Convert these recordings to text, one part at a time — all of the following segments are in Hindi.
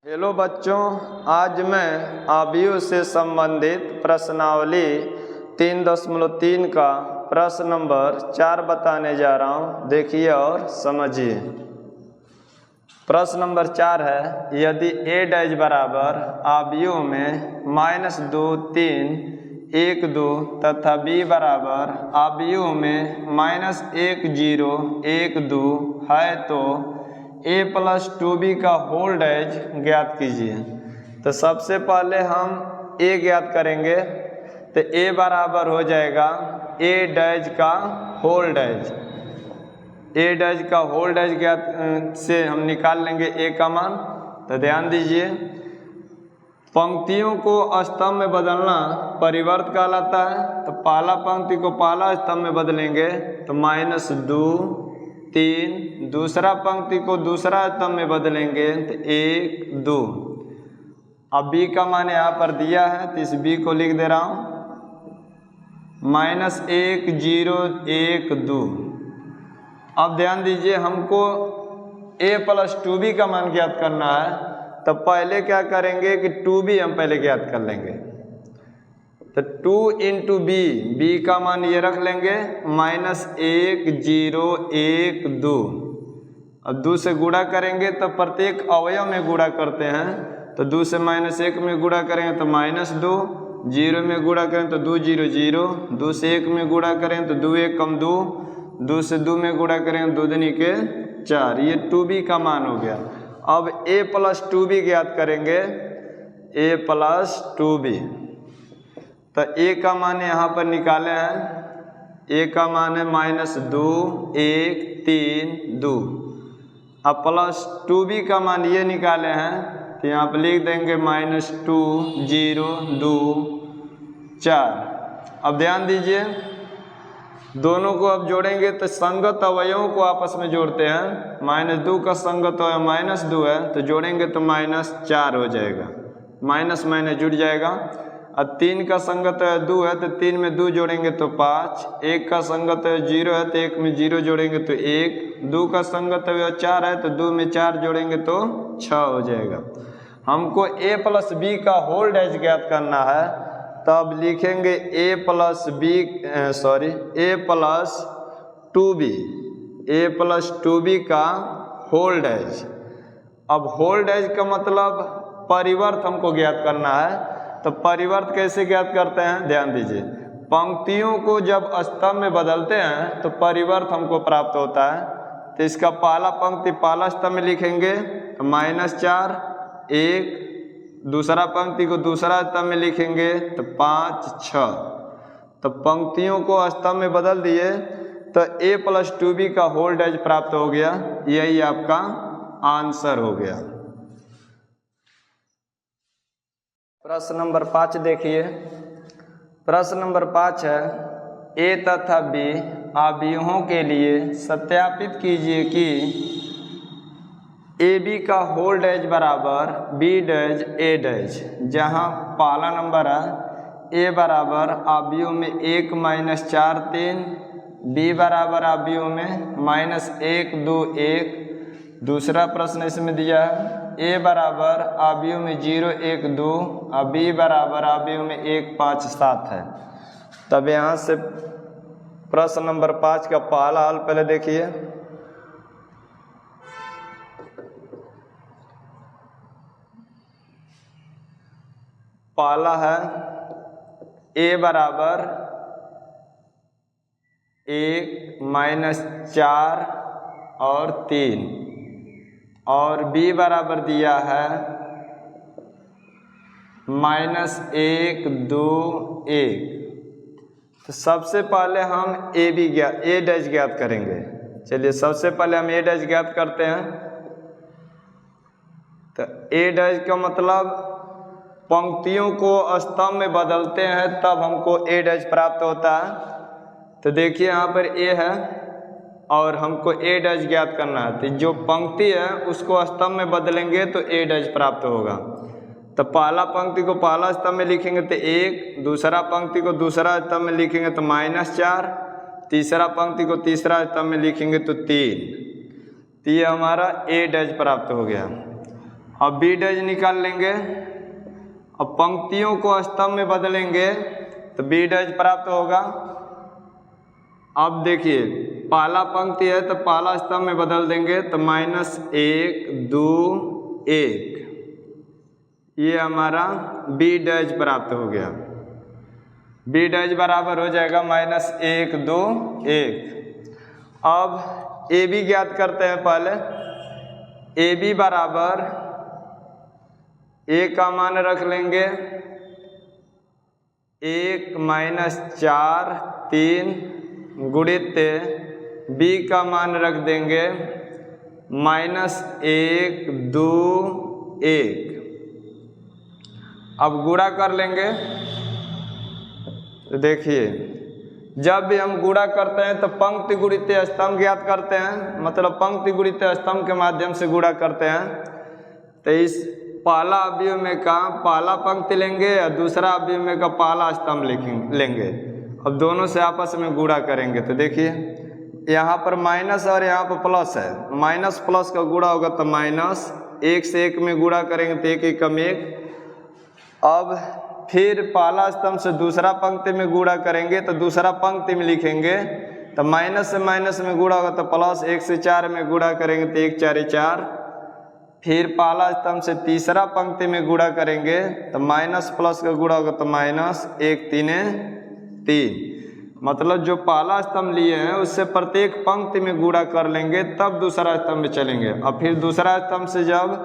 हेलो बच्चों, आज मैं अवयव से संबंधित प्रश्नावली 3.3 का प्रश्न नंबर 4 बताने जा रहा हूँ। देखिए और समझिए। प्रश्न नंबर 4 है, यदि a' बराबर अवयव में -2, 3, 1, 2 तथा b बराबर अवयव में -1, 0, 1, 2 है तो a + 2b का होल डैश ज्ञात कीजिए। तो सबसे पहले हम a ज्ञात करेंगे, तो a बराबर हो जाएगा a' का होल डैश। a' का होल डैश ज्ञात से हम निकाल लेंगे a का मान। तो ध्यान दीजिए, पंक्तियों को स्तंभ में बदलना परिवर्त कहलाता है। तो पहला पंक्ति को पहला स्तंभ में बदलेंगे तो -2, 3, दूसरा पंक्ति को दूसरा स्तंभ में बदलेंगे तो 1, 2। अब b का मान यहाँ पर दिया है तो इस b को लिख दे रहा हूँ, -1, 0, 1, 2। अब ध्यान दीजिए, हमको a + 2b का मान ज्ञात करना है। तो पहले क्या करेंगे कि 2b हम पहले ज्ञात कर लेंगे। तो 2 × b का मान ये रख लेंगे -1, 0, 1, 2। अब 2 से गुणा करेंगे तो प्रत्येक अवयव में गुणा करते हैं। तो 2 से -1 में गुणा करेंगे तो -2, 0 में गुणा करें तो 2, 0, 0, 2 से 1 में गुणा करें तो 2, 1 = 2, 2 से 2 में गुणा करें 2 दूनी के 4। ये 2b का मान हो गया। अब a + 2b ज्ञात करेंगे, a + 2b। तो a का मान यहाँ पर निकाले हैं, a का मान है -2, 1, 3, 2। अब + 2b का मान ये निकाले हैं तो यहाँ पर लिख देंगे -2, 0, 2, 4। अब ध्यान दीजिए, दोनों को अब जोड़ेंगे तो संगत अवयवों को आपस में जोड़ते हैं। -2 का संगत अवयव -2 है तो जोड़ेंगे तो -4 हो जाएगा, माइनस जुड़ जाएगा। अब 3 का संगत अवयव 2 है तो 3 में 2 जोड़ेंगे तो 5। 1 का संगत अवयव 0 है तो 1 में 0 जोड़ेंगे तो 1। 2 का संगत अवयव 4 है तो 2 में 4 जोड़ेंगे तो 6 हो जाएगा। हमको a + b का होल डैश ज्ञात करना है। तब लिखेंगे a + 2b का होल डैश। अब होल डैश का मतलब परिवर्त हमको ज्ञात करना है। तो परिवर्त कैसे ज्ञात करते हैं, ध्यान दीजिए। पंक्तियों को जब स्तंभ में बदलते हैं तो परिवर्त हमको प्राप्त होता है। तो इसका पहला पंक्ति पहला स्तंभ में लिखेंगे तो -4, 1, दूसरा पंक्ति को दूसरा स्तंभ में लिखेंगे तो 5, 6। तो पंक्तियों को स्तंभ में बदल दिए तो a + 2b का होल डैश प्राप्त हो गया। यही आपका आंसर हो गया। प्रश्न नंबर 5 देखिए। प्रश्न नंबर 5 है, a तथा b अवयवों के लिए सत्यापित कीजिए कि ab का होल डैश बराबर b', a'। जहाँ पहला नंबर है a बराबर अवयव में 1, -4, 3, b बराबर अवयव में -1, 2, 1। दूसरा प्रश्न इसमें दिया है a बराबर अवयव में 0, 1, 2 और b बराबर अवयव में 1, 5, 7 है। तब यहाँ से प्रश्न नंबर 5 का पहला हल पहले देखिए। पहला है a बराबर 1, -4 और 3 और b बराबर दिया है -1, 2, 1। तो सबसे पहले हम a' ज्ञात करेंगे। चलिए सबसे पहले हम a' ज्ञात करते हैं। तो a' का मतलब पंक्तियों को स्तंभ में बदलते हैं तब हमको a' प्राप्त होता है। तो देखिए यहाँ पर a है और हमको a' ज्ञात करना है। तो जो पंक्ति है उसको स्तंभ में बदलेंगे तो a' प्राप्त होगा। तो पहला पंक्ति को पहला स्तंभ में लिखेंगे तो 1, दूसरा पंक्ति को दूसरा स्तंभ में लिखेंगे तो -4, तीसरा पंक्ति को तीसरा स्तंभ में लिखेंगे तो 3। तो ये हमारा a' प्राप्त हो गया। अब बी डैश निकाल लेंगे। अब पंक्तियों को स्तंभ में बदलेंगे तो बी डैश प्राप्त होगा। अब देखिए पहला पंक्ति है तो पहला स्तंभ में बदल देंगे तो -1 2 1, ये हमारा बी डैश प्राप्त हो गया। बी डैश बराबर हो जाएगा -1 2 1। अब ए बी ज्ञात करते हैं। पहले ए बी बराबर ए का मान रख लेंगे 1 -4 3 गुणित बी का मान रख देंगे -1 2 1। अब गुणा कर लेंगे तो देखिए जब भी हम गुणा करते हैं तो पंक्ति गुणित स्तंभ ज्ञात करते हैं, मतलब पंक्ति गुणित स्तंभ के माध्यम से गुणा करते हैं। तो इस पहला अवयव में का पहला पंक्ति लेंगे और दूसरा अवयव में का पहला स्तंभ लेंगे। अब दोनों से आपस में गुणा करेंगे तो देखिए यहाँ पर माइनस और यहाँ पर प्लस है, माइनस प्लस का गुणा होगा तो माइनस, 1 से 1 में गुणा करेंगे तो 1 एकम 1। अब फिर पहला स्तंभ से दूसरा पंक्ति में गुणा करेंगे तो दूसरा पंक्ति में लिखेंगे तो माइनस से माइनस में गुणा होगा तो प्लस, 1 से 4 में गुणा करेंगे तो 1 4 4। फिर पहला स्तंभ से तीसरा पंक्ति में गुणा करेंगे तो माइनस प्लस का गुणा होगा तो माइनस, 1 3 3। मतलब जो पहला स्तंभ लिए हैं उससे प्रत्येक पंक्ति में गुणा कर लेंगे तब दूसरा स्तंभ में चलेंगे। अब फिर दूसरा स्तंभ से जब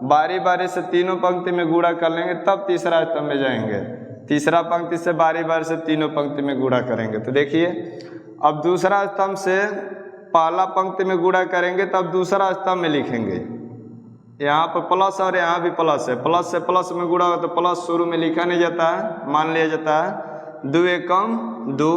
बारी बारी से तीनों पंक्ति में गुणा कर लेंगे तब तीसरा स्तंभ में जाएंगे। तीसरा पंक्ति से बारी बारी से तीनों पंक्ति में गुणा करेंगे तो देखिए अब दूसरा स्तंभ से पहला पंक्ति में गुणा करेंगे तब दूसरा स्तंभ में लिखेंगे। यहाँ पर प्लस और यहाँ भी प्लस है, प्लस से प्लस में गुणा होगा तो प्लस शुरू में लिखा नहीं जाता है, मान लिया जाता है 2 एकम 2।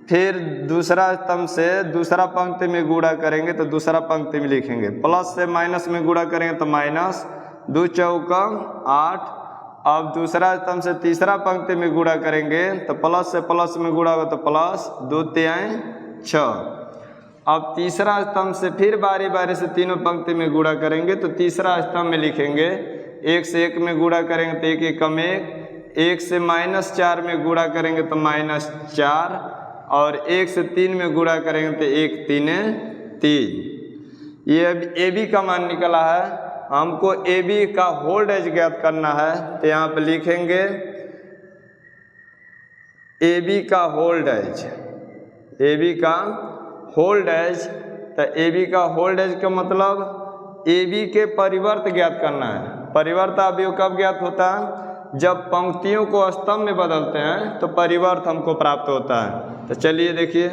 फिर दूसरा स्तंभ से दूसरा पंक्ति में गुणा करेंगे तो दूसरा पंक्ति में लिखेंगे, प्लस से माइनस में गुणा करेंगे तो माइनस, 2 चौकम 8। अब दूसरा स्तंभ से तीसरा पंक्ति में गुणा करेंगे तो प्लस से प्लस में गुणा होगा तो प्लस, 2 3 6। अब तीसरा स्तंभ से फिर बारी बारी से तीनों पंक्ति में गुणा करेंगे तो तीसरा स्तंभ में लिखेंगे, 1 से 1 में गुणा करेंगे तो 1 एकम 1, 1 से -4 में गुणा करेंगे तो -4 और 1 से 3 में गुणा करेंगे तो 1 3 3। ये ए बी का मान निकला है। हमको ए बी का होल डैश ज्ञात करना है तो यहाँ पे लिखेंगे ए बी का होल डैश, ए बी का होल डैश। तो ए बी का होल डैश का मतलब ए बी के परिवर्त ज्ञात करना है। परिवर्त अवयव कब ज्ञात होता है? जब पंक्तियों को स्तंभ में बदलते हैं तो परिवर्त हमको प्राप्त होता है। तो चलिए देखिए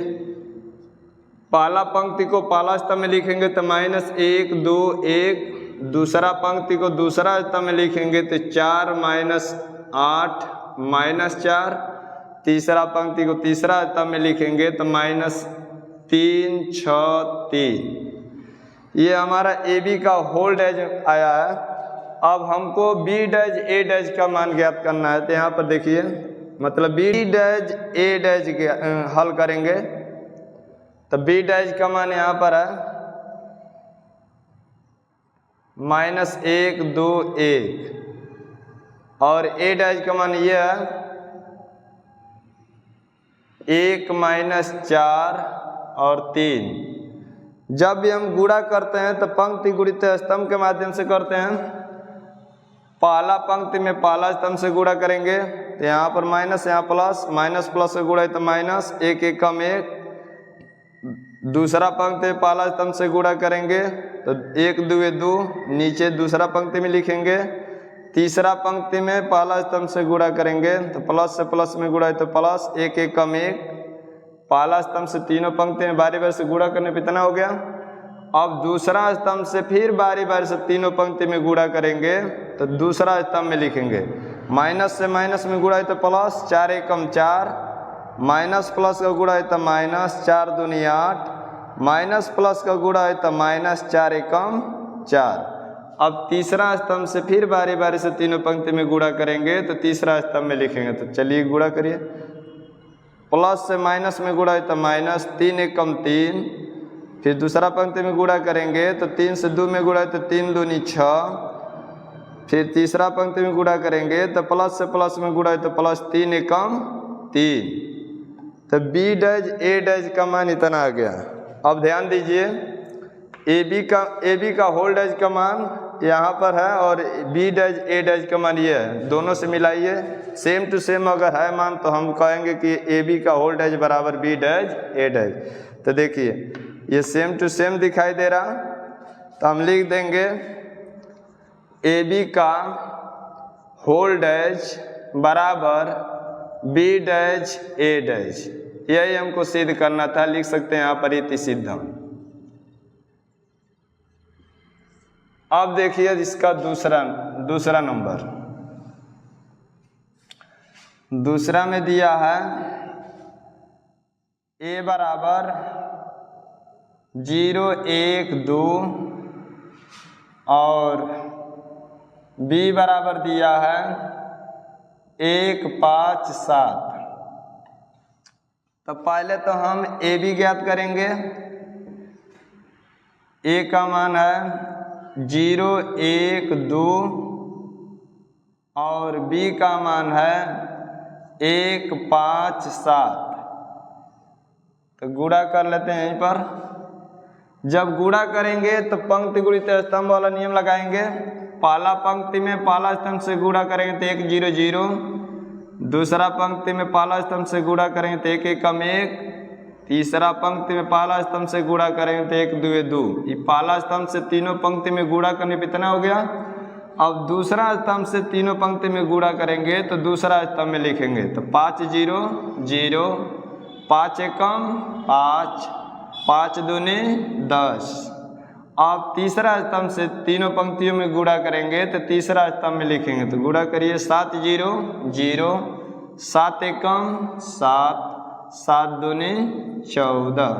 पहला पंक्ति को पहला स्तंभ में लिखेंगे तो -1 2 1, दूसरा पंक्ति को दूसरा स्तंभ में लिखेंगे तो 4 -8 -4, तीसरा पंक्ति को तीसरा स्तंभ में लिखेंगे तो -3 6 3। ये हमारा ए बी का होल डैश आया है। अब हमको बी डैश ए डैश का मान ज्ञात करना है। तो यहाँ पर देखिए मतलब बी डैश ए डैश हल करेंगे तो बी डैश का मान यहाँ पर है -1 2 1 और ए डैश का मान ये है 1 -4 और 3। जब भी हम गुणा करते हैं तो पंक्ति गुणित स्तंभ के माध्यम से करते हैं। पहला पंक्ति में पहला स्तंभ से गुणा करेंगे तो यहाँ पर माइनस, यहाँ प्लस, माइनस प्लस से गुणा है तो माइनस, 1 एकम 1। दूसरा पंक्ति में पहला स्तंभ से गुणा करेंगे तो 1 2 2, नीचे दूसरा पंक्ति में लिखेंगे। तीसरा पंक्ति में पहला स्तंभ से गुणा करेंगे तो प्लस से प्लस में गुणा है तो प्लस, 1 एकम 1। पहला स्तंभ से तीनों पंक्ति में बारी बारी से गुणा करने पे इतना हो गया। अब दूसरा स्तंभ से फिर बारी बारी से तीनों पंक्ति में गुणा करेंगे तो दूसरा स्तंभ में लिखेंगे, माइनस से माइनस में गुणा है तो प्लस, 4 एकम 4, माइनस प्लस का गुणा है तो माइनस, 4 दूनी 8, माइनस प्लस का गुणा है तो माइनस, 4 एकम 4। अब तीसरा स्तंभ से फिर बारी बारी से तीनों पंक्ति में गुणा करेंगे तो तीसरा स्तंभ में लिखेंगे। तो चलिए गुणा करिए, प्लस से माइनस में गुणा है तो माइनस, 3 एकम 3। फिर दूसरा पंक्ति में गुणा करेंगे तो 3 से 2 में गुणा है तो 3 दूनी 6, फिर तीसरा पंक्ति में गुणा करेंगे तो प्लस से प्लस में गुणा है तो प्लस 3 एकम 3, तो बी डैज ए डैज का मान इतना आ गया। अब ध्यान दीजिए ए बी का होल डैज का मान यहाँ पर है और बी डैज ए डैज का मान ये है, दोनों से मिलाइए, सेम टू सेम अगर है मान तो हम कहेंगे कि ए बी का होल डैज बराबर बी डैज ए डैज। तो देखिए ये सेम टू सेम दिखाई दे रहा, तो हम लिख देंगे ए बी का होल डैज बराबर बी डैज ए डैज, यही हमको सिद्ध करना था। लिख सकते हैं यहाँ पर इति सिद्धम। अब देखिए इसका दूसरा नंबर, दूसरा में दिया है ए बराबर 0 1 2 और बी बराबर दिया है 1 5 7। तो पहले तो हम ए बी ज्ञात करेंगे। ए का मान है 0 1 2 और बी का मान है 1 5 7। तो गुणा कर लेते हैं यहीं पर। जब गुणा करेंगे तो पंक्ति गुणित स्तंभ वाला नियम लगाएंगे। पहला पंक्ति में पहला स्तंभ से गुणा करेंगे तो 1 0 0, दूसरा पंक्ति में पहला स्तंभ से गुणा करेंगे तो 1 एकम 1, तीसरा पंक्ति में पहला स्तंभ से गुणा करेंगे तो 1 2 2। ये पहला स्तंभ से तीनों पंक्ति में गुणा करने पे इतना हो गया। अब दूसरा स्तंभ से तीनों पंक्ति में गुणा करेंगे तो दूसरा स्तंभ में लिखेंगे तो 5 0 0, 5 एकम 5, 5 दूनी 10। अब तीसरा स्तंभ से तीनों पंक्तियों में गुणा करेंगे तो तीसरा स्तंभ में लिखेंगे तो गुणा करिए 7 0 0, 7 एकम 7, 7 दूनी 14।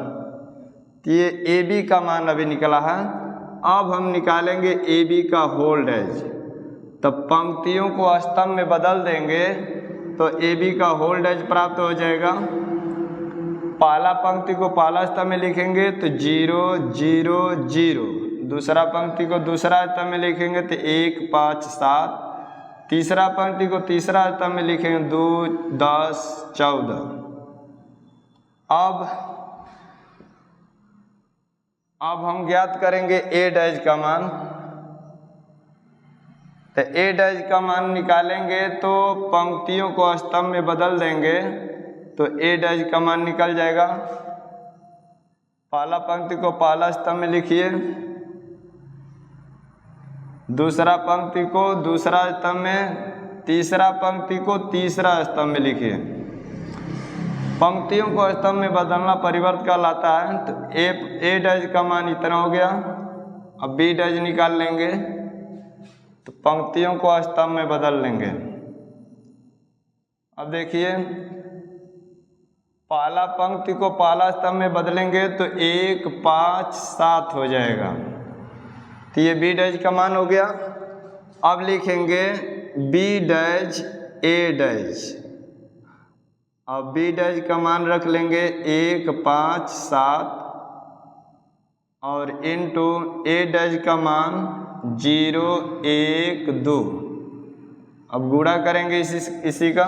तो ये ए बी का मान अभी निकला है। अब हम निकालेंगे ए बी का होल डैज। तो पंक्तियों को स्तंभ में बदल देंगे तो ए बी का होल डैज प्राप्त हो जाएगा। पहला पंक्ति को पहला स्तंभ में लिखेंगे तो 0 0 0, दूसरा पंक्ति को दूसरा स्तंभ में लिखेंगे तो 1 5 7, तीसरा पंक्ति को तीसरा स्तंभ में लिखेंगे 2 10 14। अब हम ज्ञात करेंगे ए डैज का मान। तो ए डैज का मान निकालेंगे तो पंक्तियों को स्तंभ में बदल देंगे तो ए डैज का मान निकल जाएगा। पहला पंक्ति को पहला स्तंभ में लिखिए, दूसरा पंक्ति को दूसरा स्तंभ में, तीसरा पंक्ति को तीसरा स्तंभ में लिखिए। पंक्तियों को स्तंभ में बदलना परिवर्त कहलाता है। तो ए डैज का मान इतना हो गया। अब बी डैज निकाल लेंगे तो पंक्तियों को स्तंभ में बदल लेंगे। अब देखिए पहला पंक्ति को पहला स्तंभ में बदलेंगे तो 1 5 7 हो जाएगा। तो ये बी डैज का मान हो गया। अब लिखेंगे बी डैज ए डैज। अब बी डैज का मान रख लेंगे 1 5 7 और इनटू ए डैज का मान 0 1 2। अब गुणा करेंगे इसी का।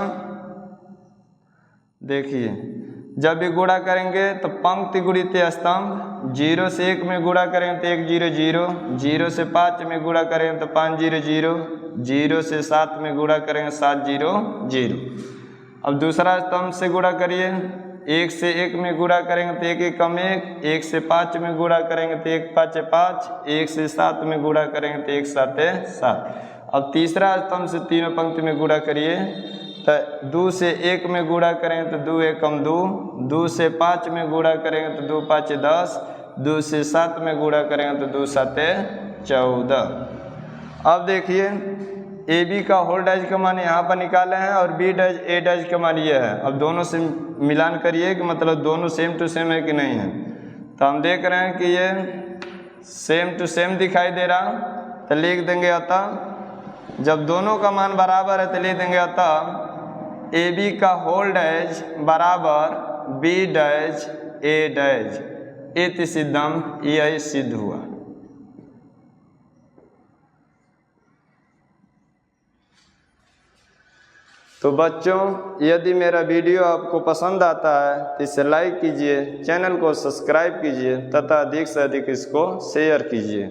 देखिए जब भी गुणा करेंगे तो पंक्ति गुणित स्तंभ, 0 से 1 में गुणा करेंगे तो 1 0 0, 0 से 5 में गुणा करेंगे तो 5 0 0, 0 से 7 में गुणा करेंगे 7 0 0। अब दूसरा स्तंभ से गुणा करिए, 1 से 1 में गुणा करेंगे तो 1 एकम 1, 1 से 5 में गुणा करेंगे तो 1 5 5, 1 से 7 में गुणा करेंगे तो 1 7 7। अब तीसरा स्तंभ से तीनों पंक्ति में गुणा करिए तो 2 से 1 में गुणा करेंगे तो 2 एकम 2, 2 से 5 में गुणा करेंगे तो 2 5 10, 2 से 7 में गुणा करेंगे तो 2 7 14। अब देखिए ए बी का होल डैज का मान यहाँ पर निकाले हैं और बी डैज ए डैज का मान ये है। अब दोनों से मिलान करिए कि मतलब दोनों सेम टू सेम है कि नहीं है। तो हम देख रहे हैं कि ये सेम टू सेम दिखाई दे रहा, तो लिख देंगे अतः जब दोनों का मान बराबर है तो लिख देंगे अतः ए बी का होल डैज बराबर बी डैज ए डैज इति सिद्धम, यही सिद्ध हुआ। तो बच्चों, यदि मेरा वीडियो आपको पसंद आता है तो इसे लाइक कीजिए, चैनल को सब्सक्राइब कीजिए तथा अधिक से अधिक इसको शेयर कीजिए।